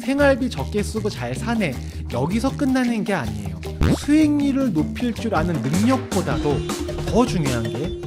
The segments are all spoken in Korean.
생활비 적게 쓰고 잘 사네, 여기서 끝나는 게 아니에요. 수익률을 높일 줄 아는 능력보다도 더 중요한 게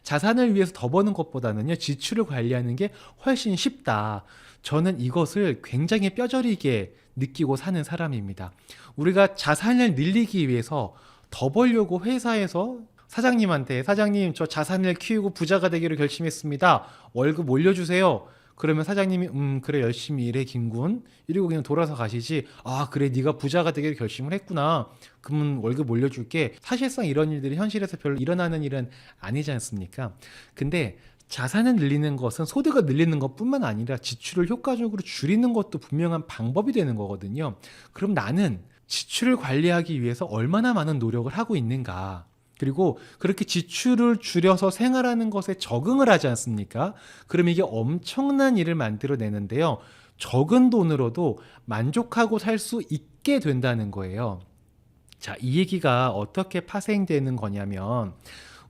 자산을 위해서 더 버는 것보다는요, 지출을 관리하는 게 훨씬 쉽다. 저는 이것을 굉장히 뼈저리게 느끼고 사는 사람입니다. 우리가 자산을 늘리기 위해서 더 벌려고 회사에서 사장님한테, 사장님 저 자산을 키우고 부자가 되기로 결심했습니다, 월급 올려주세요. 그러면 사장님이 그래 열심히 일해 김군, 이러고 그냥 돌아서 가시지. 아 그래 네가 부자가 되기로 결심을 했구나, 그러면 월급 올려줄게. 사실상 이런 일들이 현실에서 별로 일어나는 일은 아니지 않습니까? 근데 자산을 늘리는 것은 소득을 늘리는 것뿐만 아니라 지출을 효과적으로 줄이는 것도 분명한 방법이 되는 거거든요. 그럼 나는 지출을 관리하기 위해서 얼마나 많은 노력을 하고 있는가, 그리고 그렇게 지출을 줄여서 생활하는 것에 적응을 하지 않습니까? 그럼 이게 엄청난 일을 만들어내는데요, 적은 돈으로도 만족하고 살 수 있게 된다는 거예요. 자, 이 얘기가 어떻게 파생되는 거냐면,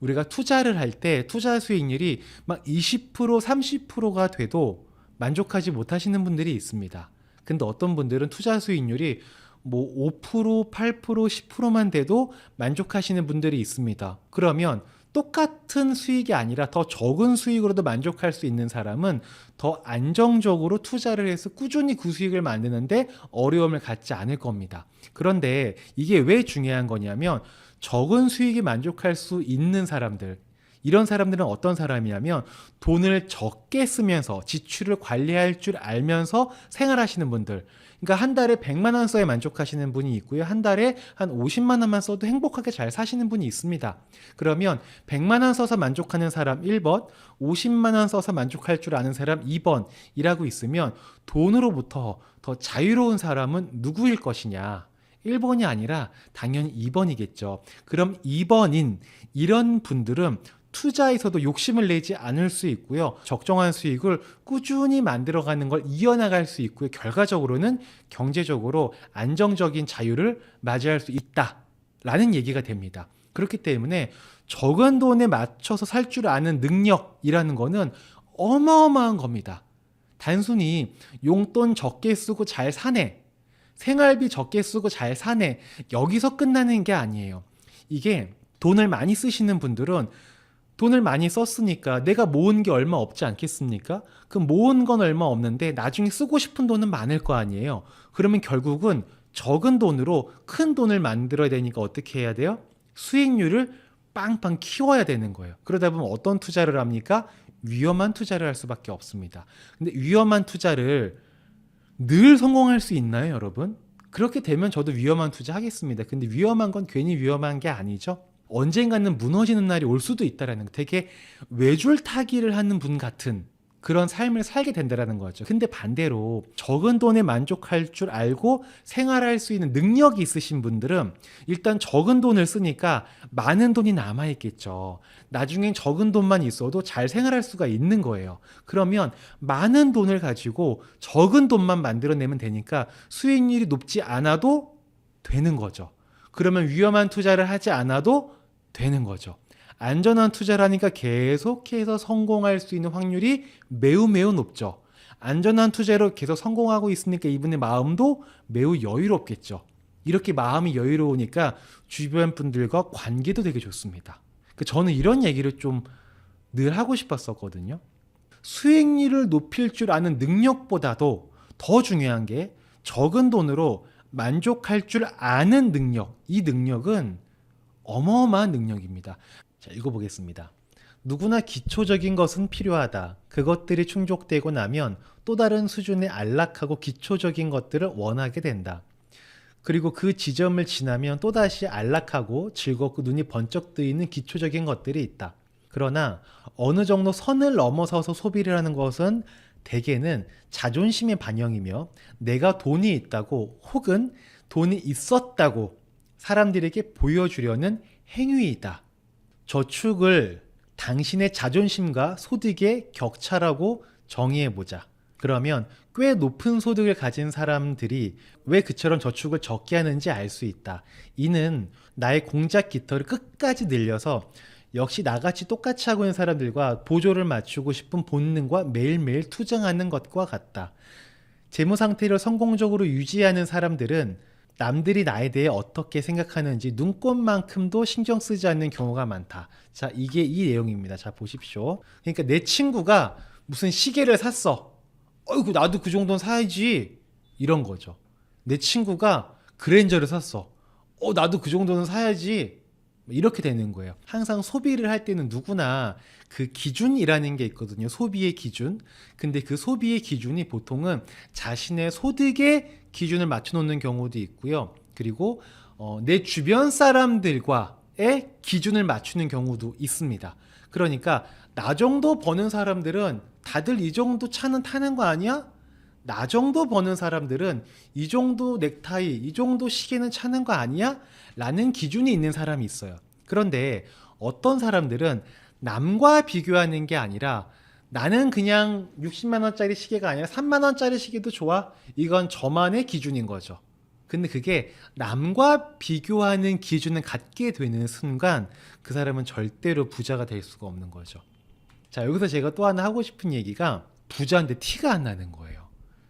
우리가 투자를 할 때 투자 수익률이 막 20%, 30%가 돼도 만족하지 못하시는 분들이 있습니다. 근데 어떤 분들은 투자 수익률이 뭐 5%, 8%, 10%만 돼도 만족하시는 분들이 있습니다. 그러면 똑같은 수익이 아니라 더 적은 수익으로도 만족할 수 있는 사람은 더 안정적으로 투자를 해서 꾸준히 그 수익을 만드는데 어려움을 갖지 않을 겁니다. 그런데 이게 왜 중요한 거냐면, 적은 수익에 만족할 수 있는 사람들, 이런 사람들은 어떤 사람이냐면 돈을 적게 쓰면서 지출을 관리할 줄 알면서 생활하시는 분들. 그러니까 한 달에 100만 원 써야 만족하시는 분이 있고요, 한 달에 한 50만 원만 써도 행복하게 잘 사시는 분이 있습니다. 그러면 100만 원 써서 만족하는 사람 1번, 50만 원 써서 만족할 줄 아는 사람 2번 이라고 있으면, 돈으로부터 더 자유로운 사람은 누구일 것이냐? 1번이 아니라 당연히 2번이겠죠. 그럼 2번인 이런 분들은 투자에서도 욕심을 내지 않을 수 있고요, 적정한 수익을 꾸준히 만들어가는 걸 이어나갈 수 있고요, 결과적으로는 경제적으로 안정적인 자유를 맞이할 수 있다라는 얘기가 됩니다. 그렇기 때문에 적은 돈에 맞춰서 살 줄 아는 능력이라는 거는 어마어마한 겁니다. 단순히 용돈 적게 쓰고 잘 사네, 생활비 적게 쓰고 잘 사네, 여기서 끝나는 게 아니에요. 이게 돈을 많이 쓰시는 분들은 돈을 많이 썼으니까 내가 모은 게 얼마 없지 않겠습니까? 그럼 모은 건 얼마 없는데 나중에 쓰고 싶은 돈은 많을 거 아니에요. 그러면 결국은 적은 돈으로 큰 돈을 만들어야 되니까 어떻게 해야 돼요? 수익률을 빵빵 키워야 되는 거예요. 그러다 보면 어떤 투자를 합니까? 위험한 투자를 할 수밖에 없습니다. 근데 위험한 투자를 늘 성공할 수 있나요, 여러분? 그렇게 되면 저도 위험한 투자 하겠습니다. 근데 위험한 건 괜히 위험한 게 아니죠. 언젠가는 무너지는 날이 올 수도 있다라는 거, 되게 외줄타기를 하는 분 같은 그런 삶을 살게 된다라는 거죠. 근데 반대로 적은 돈에 만족할 줄 알고 생활할 수 있는 능력이 있으신 분들은 일단 적은 돈을 쓰니까 많은 돈이 남아있겠죠. 나중엔 적은 돈만 있어도 잘 생활할 수가 있는 거예요. 그러면 많은 돈을 가지고 적은 돈만 만들어내면 되니까 수익률이 높지 않아도 되는 거죠. 그러면 위험한 투자를 하지 않아도 되는 거죠. 안전한 투자를 하니까 계속해서 성공할 수 있는 확률이 매우 매우 높죠. 안전한 투자로 계속 성공하고 있으니까 이분의 마음도 매우 여유롭겠죠. 이렇게 마음이 여유로우니까 주변 분들과 관계도 되게 좋습니다. 저는 이런 얘기를 좀 늘 하고 싶었었거든요. 수익률을 높일 줄 아는 능력보다도 더 중요한 게 적은 돈으로 만족할 줄 아는 능력. 이 능력은 어마어마한 능력입니다. 자, 읽어보겠습니다. 누구나 기초적인 것은 필요하다. 그것들이 충족되고 나면 또 다른 수준의 안락하고 기초적인 것들을 원하게 된다. 그리고 그 지점을 지나면 또다시 안락하고 즐겁고 눈이 번쩍 뜨이는 기초적인 것들이 있다. 그러나 어느 정도 선을 넘어서서 소비를 하는 것은 대개는 자존심의 반영이며 내가 돈이 있다고 혹은 돈이 있었다고 사람들에게 보여주려는 행위이다. 저축을 당신의 자존심과 소득의 격차라고 정의해보자. 그러면 꽤 높은 소득을 가진 사람들이 왜 그처럼 저축을 적게 하는지 알 수 있다. 이는 나의 공작 깃털을 끝까지 늘려서 역시 나같이 똑같이 하고 있는 사람들과 보조를 맞추고 싶은 본능과 매일매일 투쟁하는 것과 같다. 재무 상태를 성공적으로 유지하는 사람들은 남들이 나에 대해 어떻게 생각하는지 눈꼽만큼도 신경 쓰지 않는 경우가 많다. 자, 이게 이 내용입니다. 자, 보십시오. 그러니까 내 친구가 무슨 시계를 샀어. 어이구, 나도 그 정도는 사야지. 이런 거죠. 내 친구가 그랜저를 샀어. 나도 그 정도는 사야지. 이렇게 되는 거예요. 항상 소비를 할 때는 누구나 그 기준이라는 게 있거든요. 소비의 기준. 근데 그 소비의 기준이 보통은 자신의 소득의 기준을 맞춰놓는 경우도 있고요. 그리고 내 주변 사람들과의 기준을 맞추는 경우도 있습니다. 그러니까 나 정도 버는 사람들은 다들 이 정도 차는 타는 거 아니야? 나 정도 버는 사람들은 이 정도 넥타이, 이 정도 시계는 차는 거 아니야? 라는 기준이 있는 사람이 있어요. 그런데 어떤 사람들은 남과 비교하는 게 아니라 나는 그냥 60만 원짜리 시계가 아니라 3만 원짜리 시계도 좋아. 이건 저만의 기준인 거죠. 근데 그게 남과 비교하는 기준을 갖게 되는 순간 그 사람은 절대로 부자가 될 수가 없는 거죠. 자, 여기서 제가 또 하나 하고 싶은 얘기가 부자인데 티가 안 나는 거예요.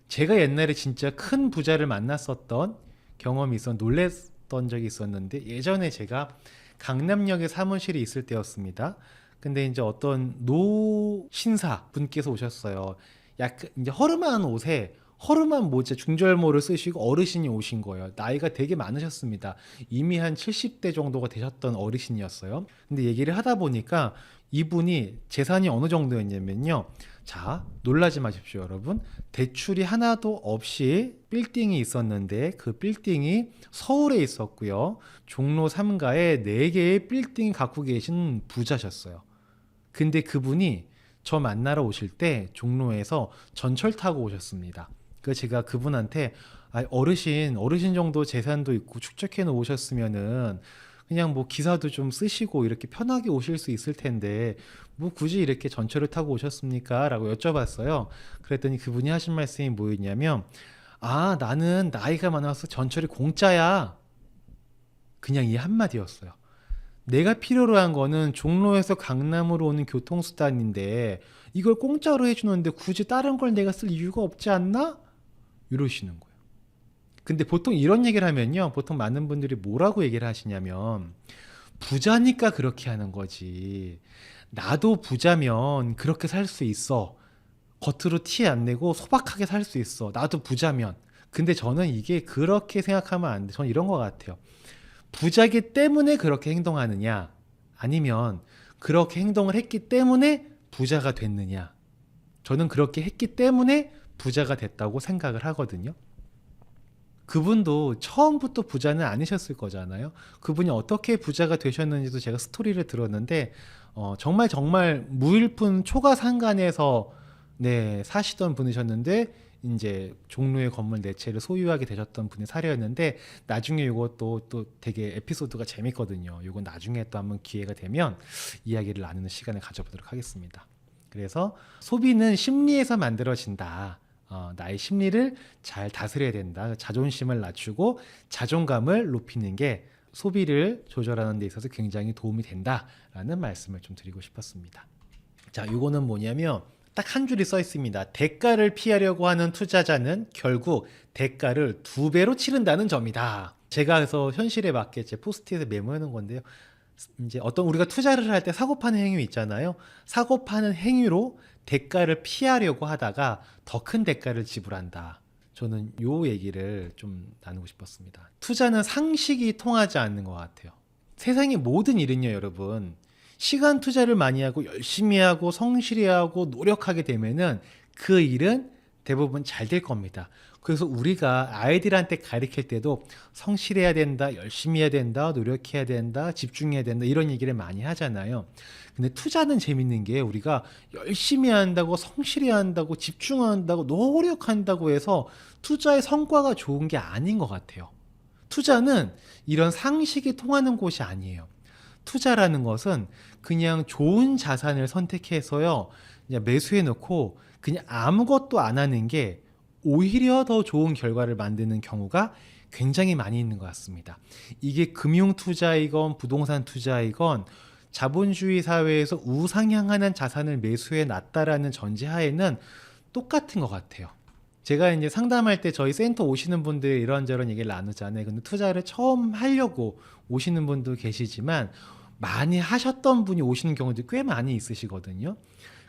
제가 옛날에 진짜 큰 부자를 만났었던 경험이 있어 놀랬던 적이 있었는데 예전에 제가 강남역에 사무실에 있을 때였습니다. 근데 이제 어떤 노 신사 분께서 오셨어요. 약간 이제 허름한 옷에 허름한 모자 중절모를 쓰시고 어르신이 오신 거예요. 나이가 되게 많으셨습니다. 이미 한 70대 정도가 되셨던 어르신이었어요. 근데 얘기를 하다 보니까 이분이 재산이 어느 정도였냐면요. 자, 놀라지 마십시오, 여러분. 대출이 하나도 없이 빌딩이 있었는데 그 빌딩이 서울에 있었고요. 종로 3가에 4개의 빌딩 갖고 계신 부자셨어요. 근데 그분이 저 만나러 오실 때 종로에서 전철 타고 오셨습니다. 그래서 제가 그분한테 어르신 정도 재산도 있고 축적해 놓으셨으면은 그냥 뭐 기사도 좀 쓰시고 이렇게 편하게 오실 수 있을 텐데 뭐 굳이 이렇게 전철을 타고 오셨습니까? 라고 여쭤봤어요. 그랬더니 그분이 하신 말씀이 뭐였냐면 나는 나이가 많아서 전철이 공짜야. 그냥 이 한마디였어요. 내가 필요로 한 거는 종로에서 강남으로 오는 교통수단인데 이걸 공짜로 해주는데 굳이 다른 걸 내가 쓸 이유가 없지 않나? 이러시는 거예요. 근데 보통 이런 얘기를 하면요. 보통 많은 분들이 뭐라고 얘기를 하시냐면 부자니까 그렇게 하는 거지. 나도 부자면 그렇게 살 수 있어. 겉으로 티 안 내고 소박하게 살 수 있어. 나도 부자면. 근데 저는 이게 그렇게 생각하면 안 돼. 저는 이런 것 같아요. 부자기 때문에 그렇게 행동하느냐? 아니면 그렇게 행동을 했기 때문에 부자가 됐느냐? 저는 그렇게 했기 때문에 부자가 됐다고 생각을 하거든요. 그분도 처음부터 부자는 아니셨을 거잖아요. 그분이 어떻게 부자가 되셨는지도 제가 스토리를 들었는데 정말 무일푼 초가상간에서 사시던 분이셨는데 이제 종로의 건물 4채를 소유하게 되셨던 분의 사례였는데 나중에 이것도 또 되게 에피소드가 재밌거든요. 이건 나중에 또 한번 기회가 되면 이야기를 나누는 시간을 가져보도록 하겠습니다. 그래서 소비는 심리에서 만들어진다. 나의 심리를 잘 다스려야 된다. 자존심을 낮추고 자존감을 높이는 게 소비를 조절하는 데 있어서 굉장히 도움이 된다라는 말씀을 좀 드리고 싶었습니다. 자, 이거는 뭐냐면 딱 한 줄이 써 있습니다. 대가를 피하려고 하는 투자자는 결국 대가를 2배로 치른다는 점이다. 제가 그래서 현실에 맞게 제 포스트잇에 메모해 놓은 건데요. 이제 어떤 우리가 투자를 할 때 사고 파는 행위 있잖아요. 사고 파는 행위로 대가를 피하려고 하다가 더 큰 대가를 지불한다. 저는 요 얘기를 좀 나누고 싶었습니다. 투자는 상식이 통하지 않는 것 같아요. 세상의 모든 일은요, 여러분. 시간 투자를 많이 하고 열심히 하고 성실히 하고 노력하게 되면은 그 일은 대부분 잘 될 겁니다. 그래서 우리가 아이들한테 가르칠 때도 성실해야 된다, 열심히 해야 된다, 노력해야 된다, 집중해야 된다 이런 얘기를 많이 하잖아요. 근데 투자는 재밌는 게 우리가 열심히 한다고 성실해야 한다고 집중한다고 노력한다고 해서 투자의 성과가 좋은 게 아닌 것 같아요. 투자는 이런 상식이 통하는 곳이 아니에요. 투자라는 것은 그냥 좋은 자산을 선택해서요, 그냥 매수해 놓고 그냥 아무것도 안 하는 게 오히려 더 좋은 결과를 만드는 경우가 굉장히 많이 있는 것 같습니다. 이게 금융 투자이건 부동산 투자이건 자본주의 사회에서 우상향하는 자산을 매수해 놨다라는 전제하에는 똑같은 것 같아요. 제가 이제 상담할 때 저희 센터 오시는 분들 이런저런 얘기를 나누잖아요. 근데 투자를 처음 하려고 오시는 분도 계시지만 많이 하셨던 분이 오시는 경우도 꽤 많이 있으시거든요.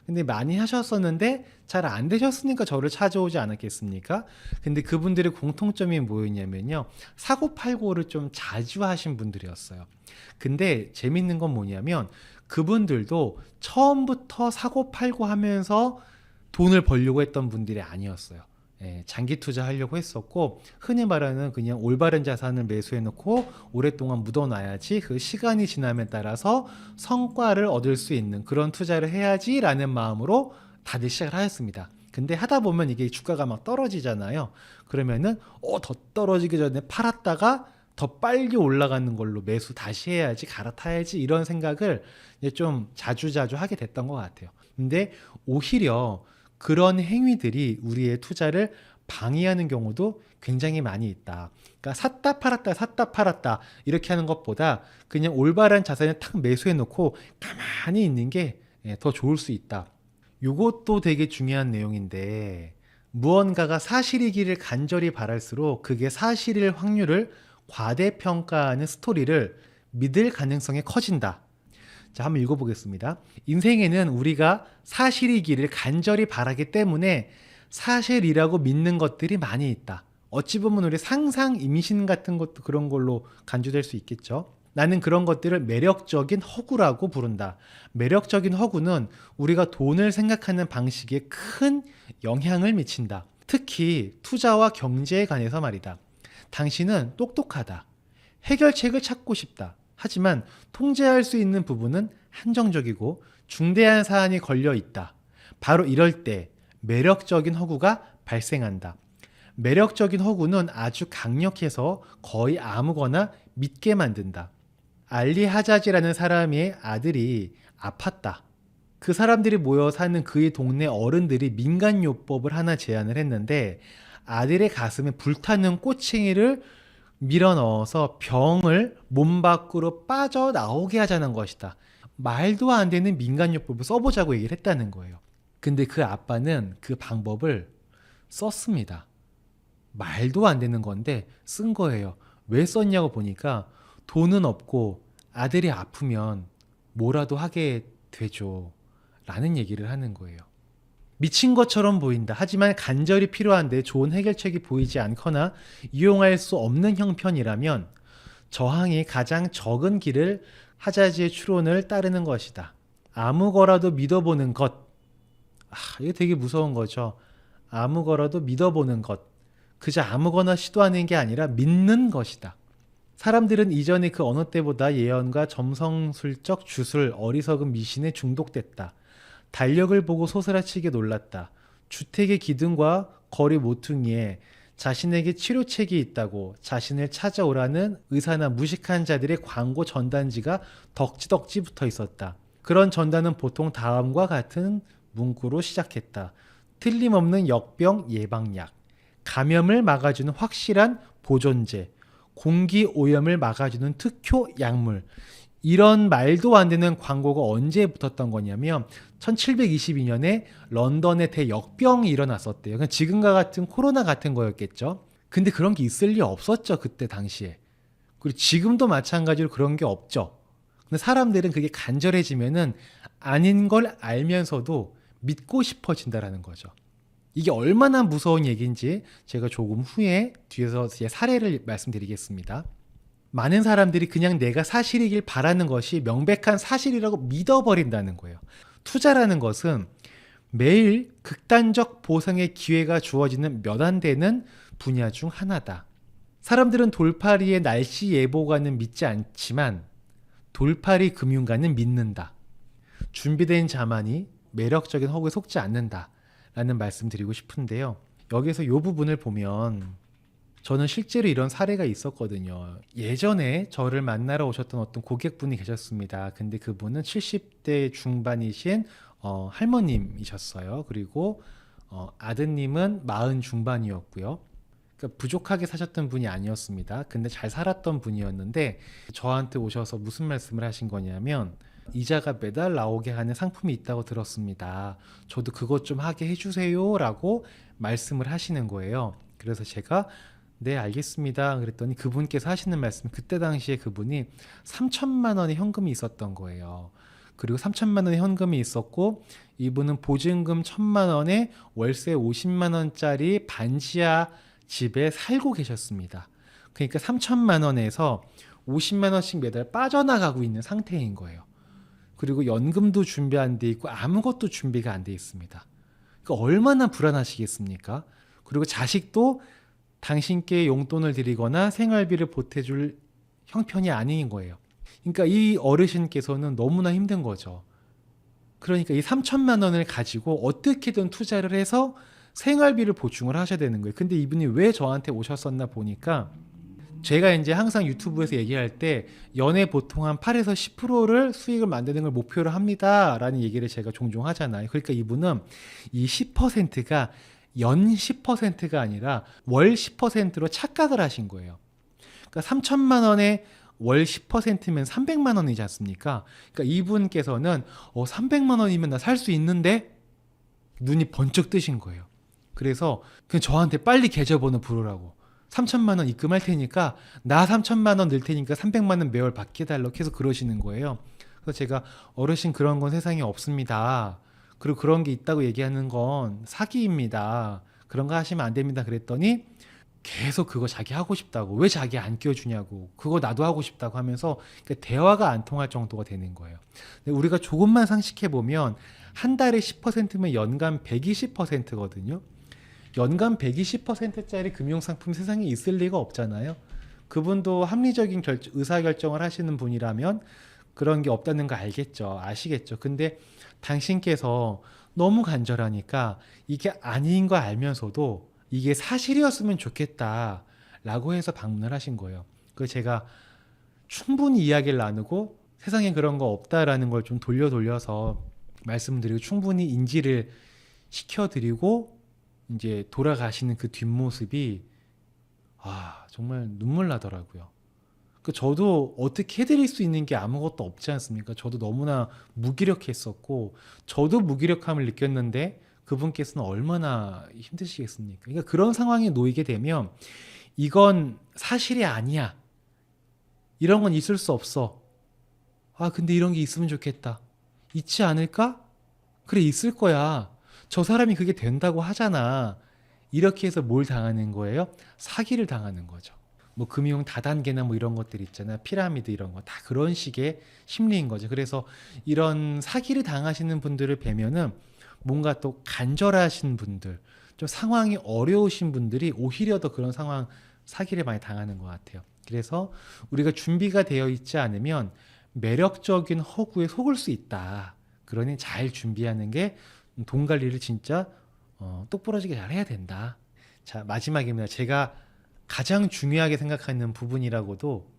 근데 많이 하셨었는데 잘 안 되셨으니까 저를 찾아오지 않았겠습니까? 근데 그분들의 공통점이 뭐였냐면요. 사고팔고를 좀 자주 하신 분들이었어요. 근데 재밌는 건 뭐냐면 그분들도 처음부터 사고팔고 하면서 돈을 벌려고 했던 분들이 아니었어요. 예, 장기 투자하려고 했었고 흔히 말하는 그냥 올바른 자산을 매수해 놓고 오랫동안 묻어놔야지 그 시간이 지남에 따라서 성과를 얻을 수 있는 그런 투자를 해야지라는 마음으로 다들 시작을 하였습니다. 근데 하다 보면 이게 주가가 막 떨어지잖아요. 그러면은 더 떨어지기 전에 팔았다가 더 빨리 올라가는 걸로 매수 다시 해야지 갈아타야지 이런 생각을 이제 좀 자주자주 하게 됐던 것 같아요. 근데 오히려 그런 행위들이 우리의 투자를 방해하는 경우도 굉장히 많이 있다. 그러니까 샀다 팔았다 이렇게 하는 것보다 그냥 올바른 자산을 탁 매수해 놓고 가만히 있는 게 더 좋을 수 있다. 이것도 되게 중요한 내용인데 무언가가 사실이기를 간절히 바랄수록 그게 사실일 확률을 과대평가하는 스토리를 믿을 가능성이 커진다. 자, 한번 읽어보겠습니다. 인생에는 우리가 사실이기를 간절히 바라기 때문에 사실이라고 믿는 것들이 많이 있다. 어찌 보면 우리 상상 임신 같은 것도 그런 걸로 간주될 수 있겠죠. 나는 그런 것들을 매력적인 허구라고 부른다. 매력적인 허구는 우리가 돈을 생각하는 방식에 큰 영향을 미친다. 특히 투자와 경제에 관해서 말이다. 당신은 똑똑하다. 해결책을 찾고 싶다. 하지만 통제할 수 있는 부분은 한정적이고 중대한 사안이 걸려 있다. 바로 이럴 때 매력적인 허구가 발생한다. 매력적인 허구는 아주 강력해서 거의 아무거나 믿게 만든다. 알리 하자지라는 사람의 아들이 아팠다. 그 사람들이 모여 사는 그의 동네 어른들이 민간요법을 하나 제안을 했는데 아들의 가슴에 불타는 꼬챙이를 밀어 넣어서 병을 몸 밖으로 빠져나오게 하자는 것이다. 말도 안 되는 민간요법을 써보자고 얘기를 했다는 거예요. 근데 그 아빠는 그 방법을 썼습니다. 말도 안 되는 건데 쓴 거예요. 왜 썼냐고 보니까 돈은 없고 아들이 아프면 뭐라도 하게 되죠. 라는 얘기를 하는 거예요. 미친 것처럼 보인다. 하지만 간절히 필요한데 좋은 해결책이 보이지 않거나 이용할 수 없는 형편이라면 저항이 가장 적은 길을 하자지의 추론을 따르는 것이다. 아무 거라도 믿어보는 것. 이게 되게 무서운 거죠. 아무 거라도 믿어보는 것. 그저 아무거나 시도하는 게 아니라 믿는 것이다. 사람들은 이전의 그 어느 때보다 예언과 점성술적 주술, 어리석은 미신에 중독됐다. 달력을 보고 소스라치게 놀랐다. 주택의 기둥과 거리 모퉁이에 자신에게 치료책이 있다고 자신을 찾아오라는 의사나 무식한 자들의 광고 전단지가 덕지덕지 붙어 있었다. 그런 전단은 보통 다음과 같은 문구로 시작했다. 틀림없는 역병 예방약, 감염을 막아주는 확실한 보존제, 공기 오염을 막아주는 특효 약물. 이런 말도 안 되는 광고가 언제 붙었던 거냐면 1722년에 런던에 대역병이 일어났었대요. 그러니까 지금과 같은 코로나 같은 거였겠죠. 근데 그런 게 있을 리 없었죠. 그때 당시에. 그리고 지금도 마찬가지로 그런 게 없죠. 근데 사람들은 그게 간절해지면은 아닌 걸 알면서도 믿고 싶어진다라는 거죠. 이게 얼마나 무서운 얘기인지 제가 조금 후에 뒤에서 제 사례를 말씀드리겠습니다. 많은 사람들이 그냥 내가 사실이길 바라는 것이 명백한 사실이라고 믿어버린다는 거예요. 투자라는 것은 매일 극단적 보상의 기회가 주어지는 몇 안 되는 분야 중 하나다. 사람들은 돌파리의 날씨 예보관은 믿지 않지만 돌파리 금융가는 믿는다. 준비된 자만이 매력적인 허구에 속지 않는다 라는 말씀 드리고 싶은데요. 여기서 이 부분을 보면 저는 실제로 이런 사례가 있었거든요. 예전에 저를 만나러 오셨던 어떤 고객분이 계셨습니다. 근데 그분은 70대 중반이신 할머님이셨어요. 그리고 아드님은 40 중반이었고요. 그러니까 부족하게 사셨던 분이 아니었습니다. 근데 잘 살았던 분이었는데 저한테 오셔서 무슨 말씀을 하신 거냐면 이자가 매달 나오게 하는 상품이 있다고 들었습니다. 저도 그것 좀 하게 해주세요 라고 말씀을 하시는 거예요. 그래서 제가 네 알겠습니다 그랬더니 그분께서 하시는 말씀, 그때 당시에 그분이 3천만 원의 현금이 있었던 거예요. 그리고 3천만 원의 현금이 있었고 이분은 보증금 1천만 원에 월세 50만 원짜리 반지하 집에 살고 계셨습니다. 그러니까 3천만 원에서 50만 원씩 매달 빠져나가고 있는 상태인 거예요. 그리고 연금도 준비 안 돼 있고 아무것도 준비가 안 돼 있습니다. 그러니까 얼마나 불안하시겠습니까? 그리고 자식도 당신께 용돈을 드리거나 생활비를 보태줄 형편이 아닌 거예요. 그러니까 이 어르신께서는 너무나 힘든 거죠. 그러니까 이 3천만 원을 가지고 어떻게든 투자를 해서 생활비를 보충을 하셔야 되는 거예요. 근데 이분이 왜 저한테 오셨었나 보니까 제가 이제 항상 유튜브에서 얘기할 때 연에 보통 한 8에서 10%를 수익을 만드는 걸 목표로 합니다 라는 얘기를 제가 종종 하잖아요. 그러니까 이분은 이 10%가 연 10%가 아니라 월 10%로 착각을 하신 거예요. 그러니까 3천만 원에 월 10%면 300만 원이지 않습니까? 그러니까 이분께서는 300만 원이면 나 살 수 있는데 눈이 번쩍 뜨신 거예요. 그래서 그냥 저한테 빨리 계좌번호 부르라고. 3천만 원 입금할 테니까 나 3천만 원 넣을 테니까 300만 원 매월 받게 해달라고 계속 그러시는 거예요. 그래서 제가 어르신 그런 건 세상에 없습니다. 그리고 그런 게 있다고 얘기하는 건 사기입니다. 그런 거 하시면 안 됩니다. 그랬더니 계속 그거 자기 하고 싶다고, 왜 자기 안 껴주냐고, 그거 나도 하고 싶다고 하면서 그러니까 대화가 안 통할 정도가 되는 거예요. 근데 우리가 조금만 상식해 보면 한 달에 10%면 연간 120%거든요. 연간 120%짜리 금융상품 세상에 있을 리가 없잖아요. 그분도 합리적인 의사결정을 하시는 분이라면 그런 게 없다는 거 알겠죠. 아시겠죠. 근데 당신께서 너무 간절하니까 이게 아닌 거 알면서도 이게 사실이었으면 좋겠다 라고 해서 방문을 하신 거예요. 그래서 제가 충분히 이야기를 나누고 세상에 그런 거 없다라는 걸 좀 돌려서 말씀드리고 충분히 인지를 시켜드리고 이제 돌아가시는 그 뒷모습이 정말 눈물 나더라고요. 저도 어떻게 해드릴 수 있는 게 아무것도 없지 않습니까? 저도 너무나 무기력했었고 저도 무기력함을 느꼈는데 그분께서는 얼마나 힘드시겠습니까? 그러니까 그런 상황에 놓이게 되면 이건 사실이 아니야. 이런 건 있을 수 없어. 근데 이런 게 있으면 좋겠다. 있지 않을까? 그래, 있을 거야. 저 사람이 그게 된다고 하잖아. 이렇게 해서 뭘 당하는 거예요? 사기를 당하는 거죠. 뭐 금융 다단계나 뭐 이런 것들 있잖아요. 피라미드 이런 거 다 그런 식의 심리인 거죠. 그래서 이런 사기를 당하시는 분들을 뵈면은 뭔가 또 간절하신 분들, 좀 상황이 어려우신 분들이 오히려 더 그런 상황 사기를 많이 당하는 것 같아요. 그래서 우리가 준비가 되어 있지 않으면 매력적인 허구에 속을 수 있다. 그러니 잘 준비하는 게 돈 관리를 진짜 똑부러지게 잘 해야 된다. 자, 마지막입니다. 제가 가장 중요하게 생각하는 부분이라고도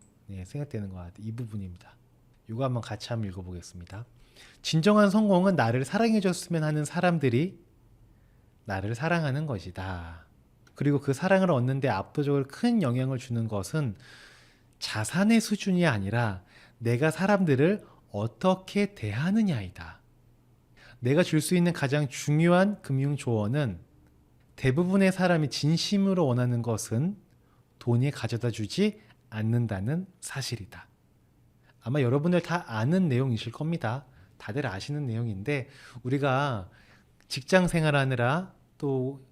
생각되는 것 같아요. 이 부분입니다. 이거 한번 같이 한번 읽어보겠습니다. 진정한 성공은 나를 사랑해줬으면 하는 사람들이 나를 사랑하는 것이다. 그리고 그 사랑을 얻는 데 압도적으로 큰 영향을 주는 것은 자산의 수준이 아니라 내가 사람들을 어떻게 대하느냐이다. 내가 줄 수 있는 가장 중요한 금융 조언은 대부분의 사람이 진심으로 원하는 것은 돈이 가져다 주지 않는다는 사실이다. 아마 여러분들 다 아는 내용이실 겁니다. 다들 아시는 내용인데 우리가 직장 생활하느라 또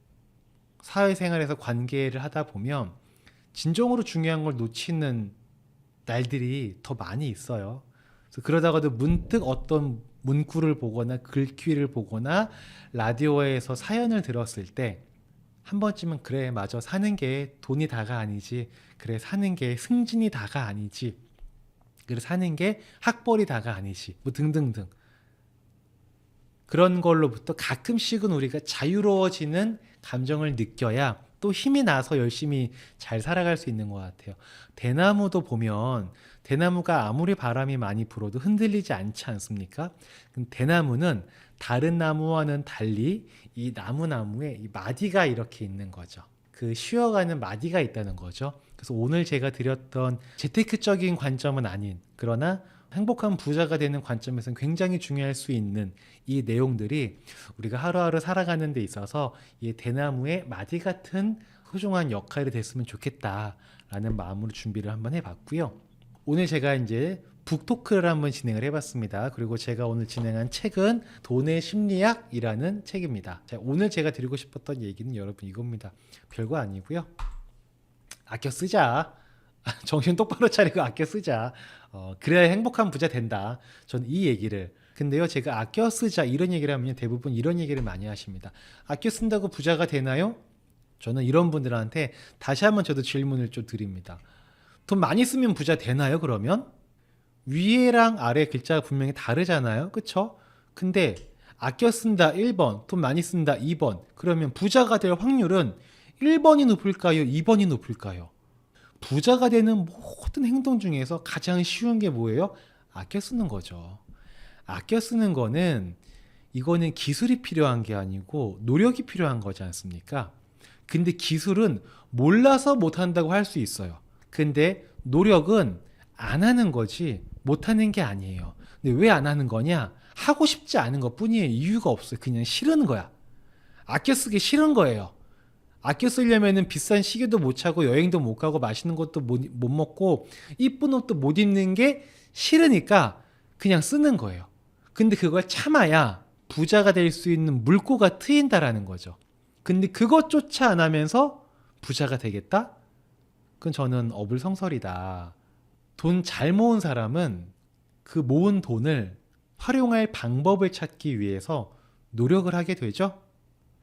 사회생활에서 관계를 하다 보면 진정으로 중요한 걸 놓치는 날들이 더 많이 있어요. 그래서 그러다가도 문득 어떤 문구를 보거나 글귀를 보거나 라디오에서 사연을 들었을 때 한 번쯤은 그래 맞아 사는 게 돈이 다가 아니지, 그래 사는 게 승진이 다가 아니지, 그래 사는 게 학벌이 다가 아니지, 뭐 등등등 그런 걸로부터 가끔씩은 우리가 자유로워지는 감정을 느껴야 또 힘이 나서 열심히 잘 살아갈 수 있는 것 같아요. 대나무도 보면 대나무가 아무리 바람이 많이 불어도 흔들리지 않지 않습니까? 대나무는 다른 나무와는 달리 이 나무에 이 마디가 이렇게 있는 거죠. 그 쉬어가는 마디가 있다는 거죠. 그래서 오늘 제가 드렸던 재테크적인 관점은 아닌, 그러나 행복한 부자가 되는 관점에서는 굉장히 중요할 수 있는 이 내용들이 우리가 하루하루 살아가는 데 있어서 이 대나무의 마디 같은 소중한 역할이 됐으면 좋겠다라는 마음으로 준비를 한번 해봤고요. 오늘 제가 이제 북토크를 한번 진행을 해봤습니다. 그리고 제가 오늘 진행한 책은 돈의 심리학이라는 책입니다. 자, 오늘 제가 드리고 싶었던 얘기는 여러분 이겁니다. 별거 아니고요. 아껴 쓰자. 정신 똑바로 차리고 아껴 쓰자. 그래야 행복한 부자 된다. 전 이 얘기를. 근데요, 제가 아껴 쓰자 이런 얘기를 하면 대부분 이런 얘기를 많이 하십니다. 아껴 쓴다고 부자가 되나요? 저는 이런 분들한테 다시 한번 저도 질문을 좀 드립니다. 돈 많이 쓰면 부자 되나요? 그러면 위에랑 아래 글자가 분명히 다르잖아요. 그쵸? 근데 아껴 쓴다 1번, 돈 많이 쓴다 2번. 그러면 부자가 될 확률은 1번이 높을까요? 2번이 높을까요? 부자가 되는 모든 행동 중에서 가장 쉬운 게 뭐예요? 아껴 쓰는 거죠. 아껴 쓰는 거는 이거는 기술이 필요한 게 아니고 노력이 필요한 거지 않습니까? 근데 기술은 몰라서 못한다고 할 수 있어요. 근데 노력은 안 하는 거지 못하는 게 아니에요. 근데 왜 안 하는 거냐? 하고 싶지 않은 것 뿐이에요. 이유가 없어요. 그냥 싫은 거야. 아껴 쓰기 싫은 거예요. 아껴 쓰려면은 비싼 시계도 못 차고 여행도 못 가고 맛있는 것도 못 먹고 이쁜 옷도 못 입는 게 싫으니까 그냥 쓰는 거예요. 근데 그걸 참아야 부자가 될 수 있는 물꼬가 트인다라는 거죠. 근데 그것조차 안 하면서 부자가 되겠다? 그건 저는 어불성설이다. 돈 잘 모은 사람은 그 모은 돈을 활용할 방법을 찾기 위해서 노력을 하게 되죠.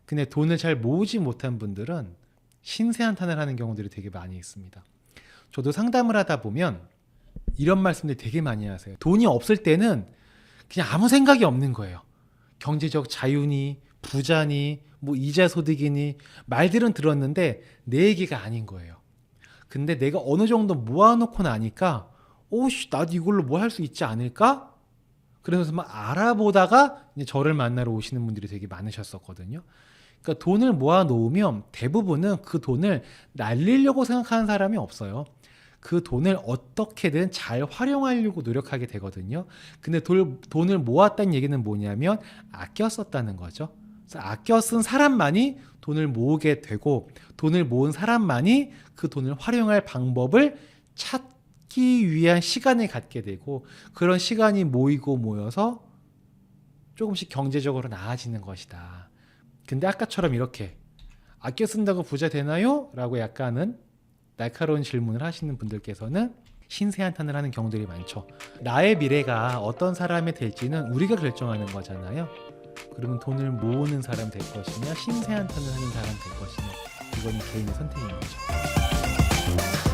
근데 돈을 잘 모으지 못한 분들은 신세한탄을 하는 경우들이 되게 많이 있습니다. 저도 상담을 하다 보면 이런 말씀들 되게 많이 하세요. 돈이 없을 때는 그냥 아무 생각이 없는 거예요. 경제적 자유니 부자니 뭐 이자 소득이니 말들은 들었는데 내 얘기가 아닌 거예요. 근데 내가 어느 정도 모아놓고 나니까 오씨 나도 이걸로 뭐 할 수 있지 않을까? 그래서 막 알아보다가 이제 저를 만나러 오시는 분들이 되게 많으셨었거든요. 그러니까 돈을 모아 놓으면 대부분은 그 돈을 날리려고 생각하는 사람이 없어요. 그 돈을 어떻게든 잘 활용하려고 노력하게 되거든요. 근데 돈을 모았다는 얘기는 뭐냐면 아껴 썼다는 거죠. 그래서 아껴 쓴 사람만이 돈을 모으게 되고 돈을 모은 사람만이 그 돈을 활용할 방법을 찾기 위한 시간을 갖게 되고 그런 시간이 모이고 모여서 조금씩 경제적으로 나아지는 것이다. 근데 아까처럼 이렇게 아껴 쓴다고 부자 되나요? 라고 약간은 날카로운 질문을 하시는 분들께서는 신세한탄을 하는 경우들이 많죠. 나의 미래가 어떤 사람이 될지는 우리가 결정하는 거잖아요. 그러면 돈을 모으는 사람 될 것이냐 신세한탄을 하는 사람 될 것이냐 이건 개인의 선택인 거죠.